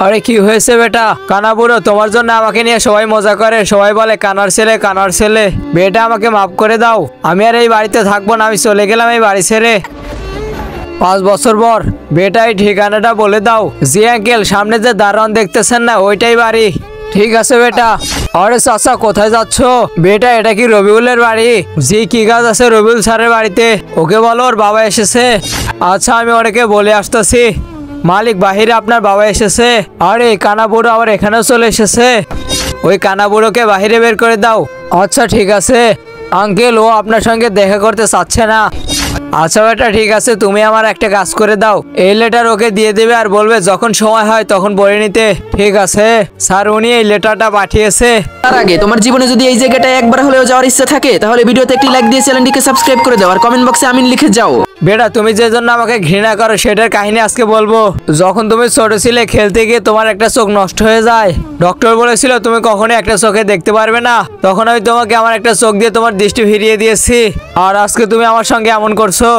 আরে কি হয়েছে বেটা? কানা বুড়ো, তোমার জন্য আমাকে নিয়ে সবাই মজা করে, সবাই বলে কানার ছেলে কানার ছেলে। বেটা আমাকে মাফ করে দাও, আমি আর এই বাড়িতে থাকবো না, আমি চলে গেলাম এই বাড়ি ছেড়ে। 5 বছর পর। বেটা এই ঠিকানাটা বলে দাও। জি আঙ্কেল, সামনে যে দারোয়ান দেখতেছেন না, ওইটাই বাড়ি। ঠিক আছে বেটা। আরে চাচা, কোথায় যাচ্ছ? বেটা এটা কি রবিউলের বাড়ি? জি, কি কাজ আছে রবিউল স্যারের বাড়িতে? ওকে বলো ওর বাবা এসেছে। আচ্ছা, আমি ওনাকে বলে আসতেছি। মালিক বাহিরে, আপনার বাবা এসেছে। আরে কানা বুড়ো আবার এখানেও চলে এসেছে। ওই কানা বুড়োকে বাহিরে বের করে দাও। আচ্ছা ঠিক আছে আঙ্কেল, ও আপনার সঙ্গে দেখা করতে চাচ্ছে না। আচ্ছা বেটা ঠিক আছে, তুমি আমার একটা কাজ করে দাও। এই লেটার ওকে দিয়ে দেবে আর বলবে যখন সময় হয় তখন পড়ে নিতে। ঠিক আছে স্যার, উনি এই লেটারটা পাঠিয়েছে। তার আগে তোমার জীবনে যদি এই জায়গাটায় একবার হলেও যাওয়ার ইচ্ছা থাকে তাহলে ভিডিওতে একটি লাইক দিয়ে চ্যানেলটিকে সাবস্ক্রাইব করে দাও আর কমেন্ট বক্সে আমিন লিখে যাও। বেটা তুমি যে জন্য আমাকে ঘৃণা করো সেটার কাহিনী আজকে বলবো। যখন তুমি ছোট ছিলে, খেলতে গিয়ে তোমার একটা চোখ নষ্ট হয়ে যায়। ডক্টর বলেছিল তুমি কখনোই একটা চোখে দেখতে পারবে না। তখন আমি তোমাকে আমার একটা চোখ দিয়ে তোমার দৃষ্টি ফিরিয়ে দিয়েছি, আর আজকে তুমি আমার সঙ্গে এমন করছো।